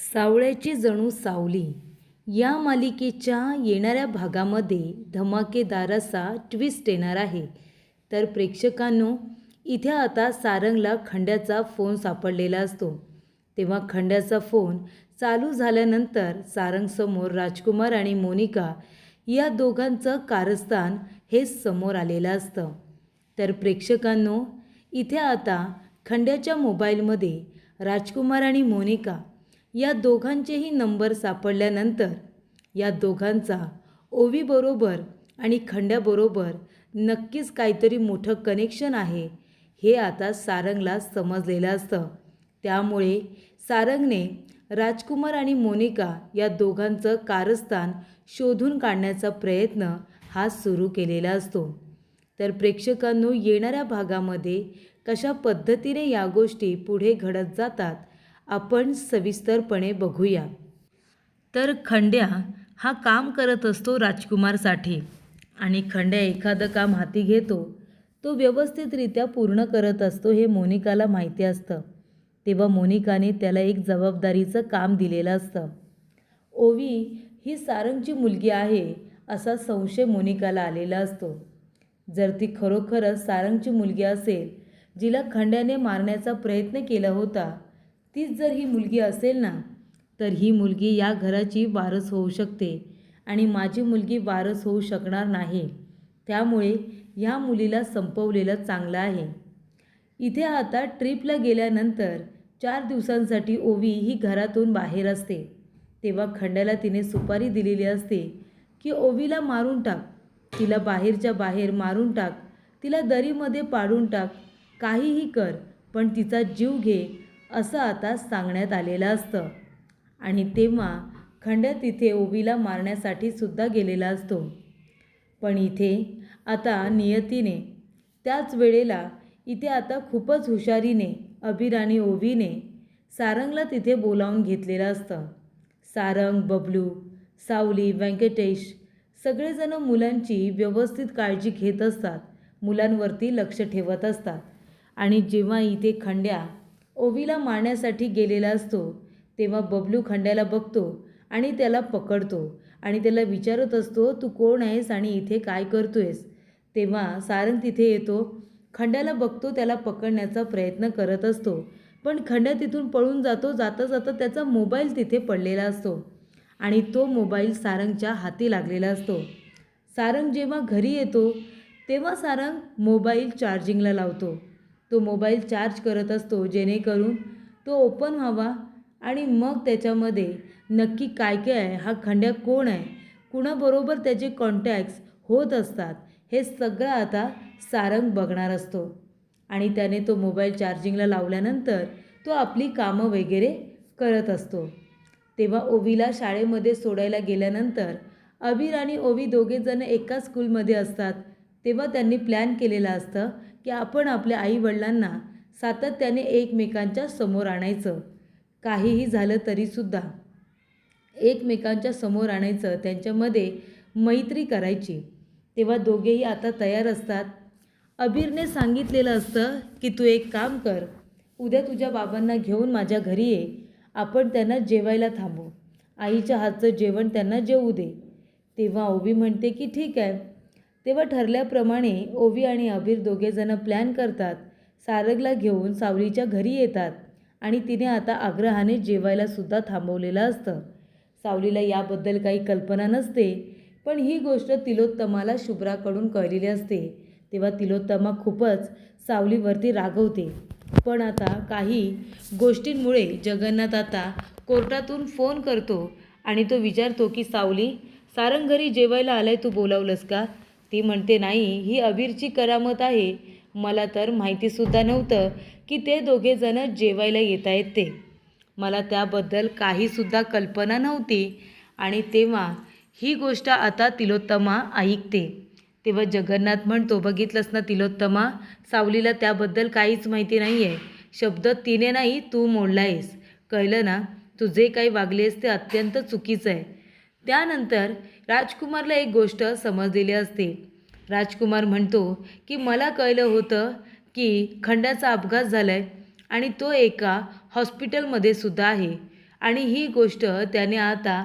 सावळ्याची जणू सावली या मालिकेच्या येणाऱ्या भागामध्ये धमाकेदार असा ट्विस्ट येणार आहे. तर प्रेक्षकांनो, इथे आता सारंगला खंड्याचा फोन सापडलेला असतो. तेव्हा खंड्याचा फोन चालू झाल्यानंतर सारंगसमोर राजकुमार आणि मोनिका या दोघांचं कारस्थान हे समोर आलेलं असतं. तर प्रेक्षकांनो, इथे आता खंड्याच्या मोबाईलमध्ये राजकुमार आणि मोनिका या दोघांचेही नंबर सापडल्यानंतर या दोघांचा ओवीबरोबर आणि खंड्याबरोबर नक्कीच काहीतरी मोठं कनेक्शन आहे हे आता सारंगला समजलेलं असतं. त्यामुळे सारंगने राजकुमार आणि मोनिका या दोघांचं कारस्थान शोधून काढण्याचा प्रयत्न हा सुरू केलेला असतो. तर प्रेक्षकांनो, येणाऱ्या भागामध्ये कशा पद्धतीने या गोष्टी पुढे घडत जातात आपण सविस्तरपणे बघूया. तर खंड्या हा काम करत असतो राजकुमारसाठी आणि खंड्या एखादं काम हाती घेतो तो व्यवस्थितरित्या पूर्ण करत असतो हे मोनिकाला माहिती असतं. तेव्हा मोनिकाने त्याला एक जबाबदारीचं काम दिलेलं असतं. ओवी ही सारंगची मुलगी आहे असा संशय मोनिकाला आलेला असतो. जर ती खरोखरच सारंगची मुलगी असेल, जिला खंड्याने मारण्याचा प्रयत्न केला होता, तीच जर ही मुलगी असेल ना, तर ही मुलगी या घराची वारस होऊ शकते आणि माझी मुलगी वारस होऊ शकणार नाही. त्यामुळे ह्या मुलीला संपवलेलं चांगलं आहे. इथे आता ट्रिपला गेल्यानंतर 4 दिवसांसाठी ओवी ही घरातून बाहेर असते. तेव्हा खंड्याला तिने सुपारी दिलेली असते की ओवीला मारून टाक, तिला बाहेरच्या बाहेर मारून टाक, तिला दरीमध्ये पाडून टाक, काहीही कर, पण तिचा जीव घे, असं आता सांगण्यात आलेलं असतं. आणि तेव्हा खंड्या तिथे ओवीला मारण्यासाठी सुद्धा गेलेला असतो. पण इथे आता नियतीने त्याच वेळेला इथे आता खूपच हुशारीने अबीर आणि ओवीने सारंगला तिथे बोलावून घेतलेलं असतं. सारंग, बबलू, सावली, व्यंकटेश सगळेजण मुलांची व्यवस्थित काळजी घेत असतात, मुलांवरती लक्ष ठेवत असतात. आणि जेव्हा इथे खंड्या ओवीला मारण्यासाठी गेलेला असतो तेव्हा बबलू खंड्याला बघतो आणि त्याला पकडतो आणि त्याला विचारत असतो, तू कोण आहेस आणि इथे काय करतोयस? तेव्हा सारंग तिथे येतो, खंड्याला बघतो, त्याला पकडण्याचा प्रयत्न करत असतो. पण खंड्या तिथून पळून जातो. जाता जाता त्याचा मोबाईल तिथे पडलेला असतो आणि तो मोबाईल सारंगच्या हाती लागलेला असतो. सारंग जेव्हा घरी येतो तेव्हा सारंग मोबाईल चार्जिंगला लावतो. तो मोबाईल चार्ज करत असतो जेणेकरून तो ओपन व्हावा आणि मग त्याच्यामध्ये नक्की काय काय आहे, हा खंड्या कोण आहे, कुणाबरोबर त्याचे कॉन्टॅक्ट्स होत असतात, हे सगळं आता सारंग बघणार असतो. आणि त्याने तो मोबाईल चार्जिंगला लावल्यानंतर तो आपली कामं वगैरे करत असतो. तेव्हा ओवीला शाळेमध्ये सोडायला गेल्यानंतर अबीर आणि ओवी दोघेजण एकाच स्कूलमध्ये असतात. तेव्हा त्यांनी प्लॅन केलेलं असतं की आपण आपल्या आईवडिलांना सातत्याने एकमेकांच्या समोर आणायचं. काहीही झालं तरीसुद्धा एकमेकांच्या समोर आणायचं, त्यांच्यामध्ये मैत्री करायची. तेव्हा दोघेही आता तयार असतात. अबीरने सांगितलेलं असतं की तू एक काम कर, उद्या तुझ्या बाबांना घेऊन माझ्या घरी ये, आपण त्यांना जेवायला थांबू, आईच्या हातचं जेवण त्यांना जेवू दे. तेव्हा ओवी म्हणते की ठीक आहे. तेव्हा ठरल्याप्रमाणे ओवी आणि अबीर दोघेजणं प्लॅन करतात, सारंगला घेऊन सावलीच्या घरी येतात आणि तिने आता आग्रहाने जेवायलासुद्धा थांबवलेलं असतं. सावलीला याबद्दल काही कल्पना नसते, पण ही गोष्ट तिलोत्तमाला शुभ्राकडून कळलेली असते. तेव्हा तिलोत्तमा खूपच सावलीवरती रागवते. पण आता काही गोष्टींमुळे जगन्नाथ आता कोर्टातून फोन करतो आणि तो विचारतो की सावली, सारंग घरी जेवायला आलाय, तू बोलावलंस का? ती म्हणते नाही, ही अबीरची करामत आहे, मला तर माहितीसुद्धा नव्हतं की ते दोघेजणं जेवायला येत आहेत ते, मला त्याबद्दल काहीसुद्धा कल्पना नव्हती. आणि तेव्हा ही गोष्ट आता तिलोत्तमा ऐकते. तेव्हा जगन्नाथ म्हणतो, बघितलंस ना तिलोत्तमा, सावलीला त्याबद्दल काहीच माहिती नाही आहे, शब्द तिने नाही तू मोडला आहेस, कळलं ना, तू जे काही वागलेस ते अत्यंत चुकीचं आहे. त्यानंतर राजकुमारला एक गोष्ट समजलेली असते. राजकुमार म्हणतो की मला कळलं होतं की खंड्याचा अपघात झाला आहे आणि तो एका हॉस्पिटलमध्ये सुद्धा आहे आणि ही गोष्ट त्याने आता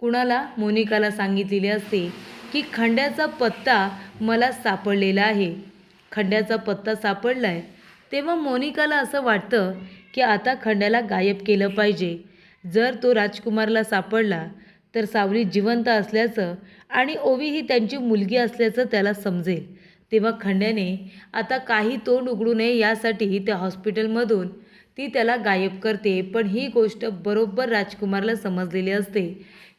कुणाला, मोनिकाला सांगितलेली असते की खंड्याचा पत्ता मला सापडलेला आहे. खंड्याचा पत्ता सापडला आहे. तेव्हा मोनिकाला असं वाटतं की आता खंड्याला गायब केलं पाहिजे. जर तो राजकुमारला सापडला तर सावली जिवंत असल्याचं आणि ओवी ही त्यांची मुलगी असल्याचं त्याला समजेल. तेव्हा खंड्याने आता काही तोंड उघडू नये यासाठी त्या हॉस्पिटलमधून ती त्याला गायब करते. पण ही गोष्ट बरोबर राजकुमारला समजलेली असते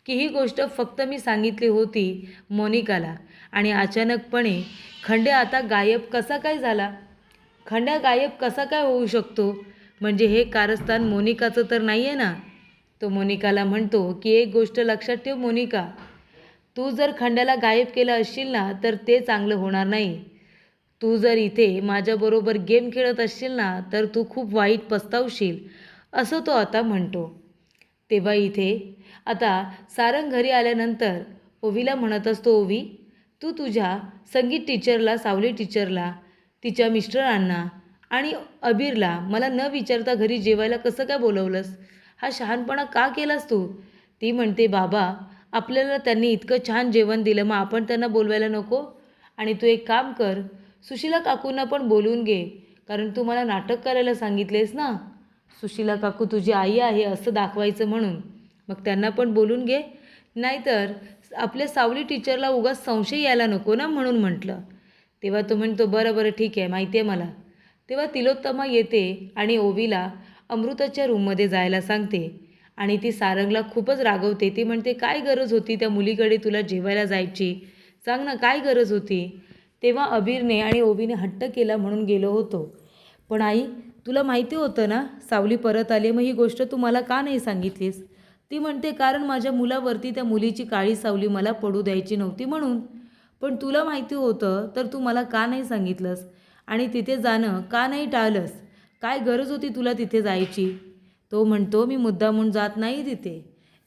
की ही गोष्ट फक्त मी सांगितली होती मोनिकाला. आणि अचानकपणे खंड्या आता गायब कसा काय झाला? खंड्या गायब कसा काय होऊ शकतो? म्हणजे हे कारस्थान मोनिकाचं तर नाही आहे ना? तो मोनिकाला म्हणतो की एक गोष्ट लक्षात ठेव मोनिका, तू जर खंड्याला गायब केलं असशील ना तर ते चांगलं होणार नाही. तू जर इथे माझ्याबरोबर गेम खेळत असशील ना तर तू खूप वाईट पस्तावशील, असं तो आता म्हणतो. तेव्हा इथे आता सारंग घरी आल्यानंतर ओवीला म्हणत असतो, ओवी तू तुझ्या संगीत टीचरला, सावली टीचरला, तिच्या मिस्टरांना आणि अबीरला मला न विचारता घरी जेवायला कसं काय बोलवलंस? हा शहाणपणा का केलास तू? ती म्हणते, बाबा आपल्याला त्यांनी इतकं छान जेवण दिलं, मग आपण त्यांना बोलवायला नको? आणि तू एक काम कर, सुशीला काकूंना पण बोलवून घे, कारण तू मला नाटक करायला सांगितलेस ना, सुशीला काकू तुझी आई आहे असं दाखवायचं म्हणून. मग त्यांना पण बोलून घे, नाहीतर आपल्या सावली टीचरला उगाच संशय यायला नको ना, म्हणून म्हटलं. तेव्हा तो म्हणतो, बरं बरं ठीक आहे, माहिती आहे मला. तेव्हा तिलोत्तमा येते आणि ओवीला अमृताच्या रूममध्ये जायला सांगते आणि ती सारंगला खूपच रागवते. ती म्हणते, काय गरज होती त्या मुलीकडे तुला जेवायला जायची? सांग ना, काय गरज होती? तेव्हा अबीरने आणि ओवीने हट्ट केला म्हणून गेलो होतो. पण आई, तुला माहिती होतं ना सावली परत आली, मग ही गोष्ट तू मला का नाही सांगितलीस? ती म्हणते, कारण माझ्या मुलावरती त्या मुलीची काळी सावली मला पडू द्यायची नव्हती म्हणून. पण तुला माहिती होतं तर तू मला का नाही सांगितलंस? आणि तिथे जाणं का नाही टाळलंस? काय गरज होती तुला तिथे जायची? तो म्हणतो, मी मुद्दामून जात नाही तिथे.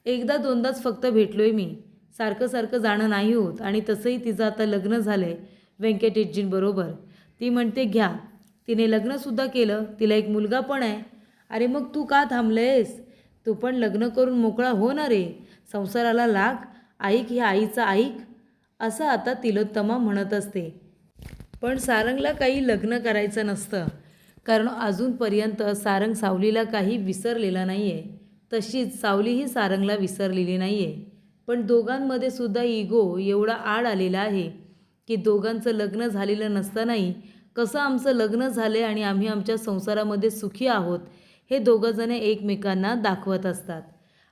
एकदा दोनदाच फक्त भेटलोय मी, सारखं सारखं जाणं नाही होत. आणि तसंही तिचं आता लग्न झालं आहे व्यंकटेशजींबरोबर. ती म्हणते, घ्या, तिने लग्नसुद्धा केलं, तिला एक मुलगा पण आहे. अरे मग तू का थांबलेस? तू पण लग्न करून मोकळा हो ना रे, संसाराला लाग, ऐक ह्या आईचा ऐक, असं आता तिलोत्तमा म्हणत असते. पण सारंगला काही लग्न करायचं नसतं, कारण अजूनपर्यंत सारंग सावलीला काही विसरलेला नाही आहे, तशीच सावलीही सारंगला विसरलेली नाही आहे. पण दोघांमध्ये सुद्धा इगो एवढा आड आलेला आहे की दोघांचं लग्न झालेलं नसतानाही कसं आमचं लग्न झालं आणि आम्ही आमच्या संसारामध्ये सुखी आहोत हे दोघंजण एकमेकांना दाखवत असतात.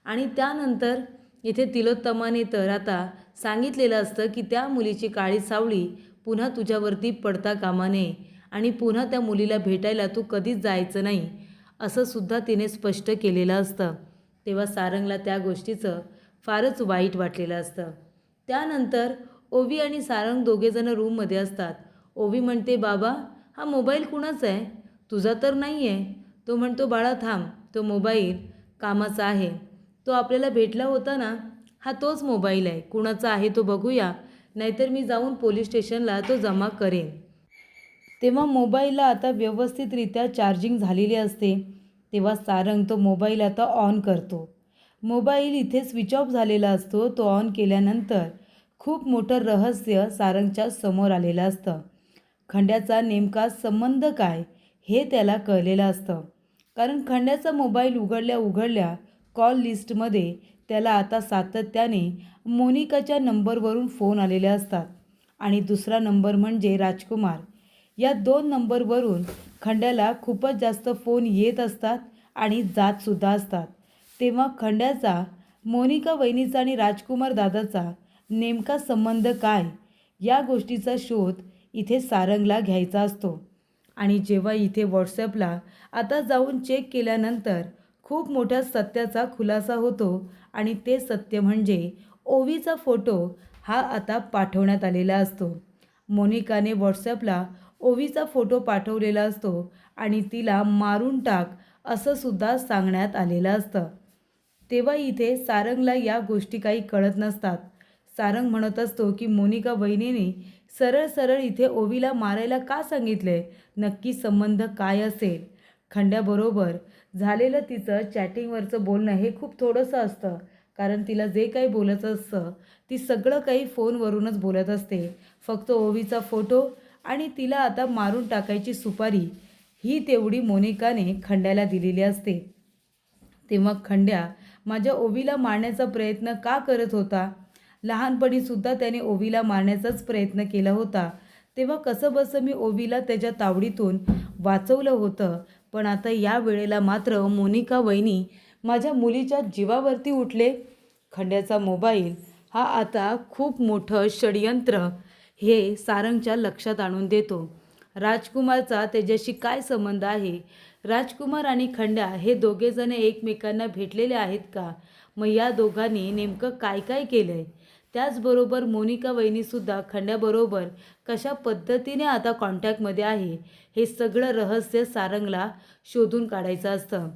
आणि त्यानंतर इथे तिलोत्तमाने तर आता सांगितलेलं असतं की त्या मुलीची काळी सावली पुन्हा तुझ्यावरती पडता कामा नये आणि पुन्हा त्या मुलीला भेटायला तू कधीच जायचं नाही, असं सुद्धा तिने स्पष्ट केलेलं असतं. तेव्हा सारंगला त्या गोष्टीचं फारच वाईट वाटलेलं असतं. त्यानंतर ओवी आणि सारंग दोघेजण रूममध्ये असतात. ओवी म्हणते, बाबा हा मोबाईल कुणाचा आहे? तुझा तर नाही आहे. तो म्हणतो, बाळा थांब, तो मोबाईल कामाचा आहे, तो आपल्याला भेटला होता ना, हा तोच मोबाईल आहे. कुणाचा आहे तो बघूया, नाहीतर मी जाऊन पोलीस स्टेशनला तो जमा करेन. तेव्हा मोबाईलला आता व्यवस्थितरित्या चार्जिंग झालेली असते. तेव्हा सारंग तो मोबाईल आता ऑन करतो. मोबाईल इथे स्विच ऑफ झालेला असतो. तो ऑन केल्यानंतर खूप मोठं रहस्य सारंगच्या समोर आलेलं असतं. खंड्याचा नेमका संबंध काय हे त्याला कळलेलं असतं. कारण खंड्याचा मोबाईल उघडल्या उघडल्या कॉल लिस्टमध्ये त्याला आता सातत्याने मोनिकाच्या नंबरवरून फोन आलेले असतात. आणि दुसरा नंबर म्हणजे राजकुमार. या 2 नंबरवरून खंड्याला खूपच जास्त फोन येत असतात आणि जातसुद्धा असतात. तेव्हा खंड्याचा, मोनिका वहिनीचा आणि राजकुमार दादाचा नेमका संबंध काय, या गोष्टीचा शोध इथे सारंगला घ्यायचा असतो. आणि जेव्हा इथे व्हॉट्सॲपला आता जाऊन चेक केल्यानंतर खूप मोठ्या सत्याचा खुलासा होतो आणि ते सत्य म्हणजे ओवीचा फोटो हा आता पाठवण्यात आलेला असतो. मोनिकाने व्हॉट्सॲपला ओवीचा फोटो पाठवलेला असतो आणि तिला मारून टाक असं सुद्धा सांगण्यात आलेलं असतं. तेव्हा इथे सारंगला या गोष्टी काही कळत नसतात. सारंग म्हणत असतो की मोनिका वहिनीने सरळ सरळ इथे ओवीला मारायला का सांगितले? नक्की संबंध काय असेल? खंड्याबरोबर झालेलं तिचं चॅटिंगवरचं बोलणं हे खूप थोडंसं असतं. कारण तिला जे काही बोलायचं असतं ती सगळं काही फोनवरूनच बोलत असते. फक्त ओवीचा फोटो आणि तिला आता मारून टाकायची सुपारी ही तेवढी मोनिकाने खंड्याला दिलेली असते. तेव्हा खंड्या माझ्या ओवीला मारण्याचा प्रयत्न का करत होता? लहानपणीसुद्धा त्याने ओवीला मारण्याचाच प्रयत्न केला होता. तेव्हा कसंबसं मी ओवीला त्याच्या तावडीतून वाचवलं होतं. पण आता या वेळेला मात्र मोनिका वहिनी माझ्या मुलीच्या जीवावरती उठले. खंड्याचा मोबाईल हा आता खूप मोठं षडयंत्र हे सारंगच्या लक्षात आणून देतो. राजकुमारचा त्याच्याशी काय संबंध आहे? राजकुमार आणि खंड्या हे दोघेजण एकमेकांना भेटलेले आहेत का? मग या दोघांनी नेमकं काय काय केलं आहे? त्याचबरोबर मोनिका वहिनीसुद्धा खंड्याबरोबर कशा पद्धतीने आता कॉन्टॅक्टमध्ये आहे, हे सगळं रहस्य सारंगला शोधून काढायचं असतं.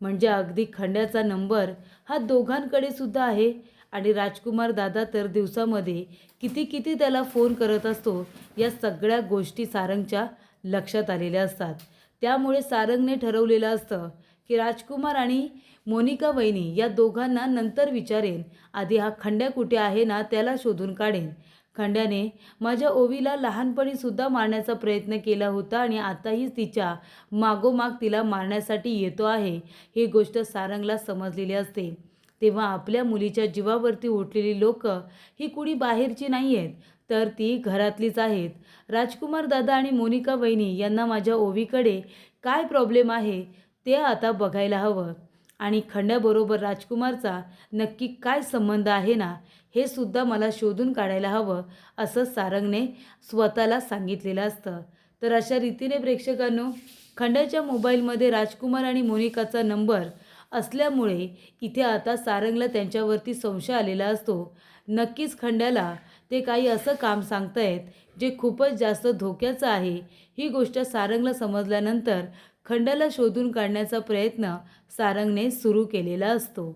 म्हणजे अगदी खंड्याचा नंबर हा दोघांकडे सुद्धा आहे आणि राजकुमार दादा तर दिवसामध्ये किती किती त्याला फोन करत असतो, या सगळ्या गोष्टी सारंगच्या लक्षात आलेल्या असतात. त्यामुळे सारंगने ठरवलेलं असतं की राजकुमार आणि मोनिका वहिनी या दोघांना नंतर विचारेन, आधी हा खंड्या कुठे आहे ना त्याला शोधून काढेन. खंड्याने माझ्या ओवीला लहानपणीसुद्धा मारण्याचा प्रयत्न केला होता आणि आताही तिच्या मागोमाग तिला मारण्यासाठी येतो आहे, ही गोष्ट सारंगला समजलेली असते. तेव्हा आपल्या मुलीच्या जीवावरती उठलेली लोकं ही कुणी बाहेरची नाही आहेत, तर ती घरातलीच आहेत. राजकुमार दादा आणि मोनिका वहिनी यांना माझ्या ओवीकडे काय प्रॉब्लेम आहे ते आता बघायला हवं आणि खंड्याबरोबर राजकुमारचा नक्की काय संबंध आहे ना, हे सुद्धा मला शोधून काढायला हवं, असं सारंगने स्वतःला सांगितलेलं असतं. तर अशा रीतीने प्रेक्षकांनो, खंड्याच्या मोबाईलमध्ये राजकुमार आणि मोनिकाचा नंबर असल्यामुळे इथे आता सारंगला त्यांच्यावरती संशय आलेला असतो. नक्कीच खंड्याला ते काही असं काम सांगतायत जे खूपच जास्त धोक्याचं आहे. ही गोष्ट सारंगला समजल्यानंतर खंड्याला शोधून काढण्याचा प्रयत्न सारंगने सुरू केलेला असतो.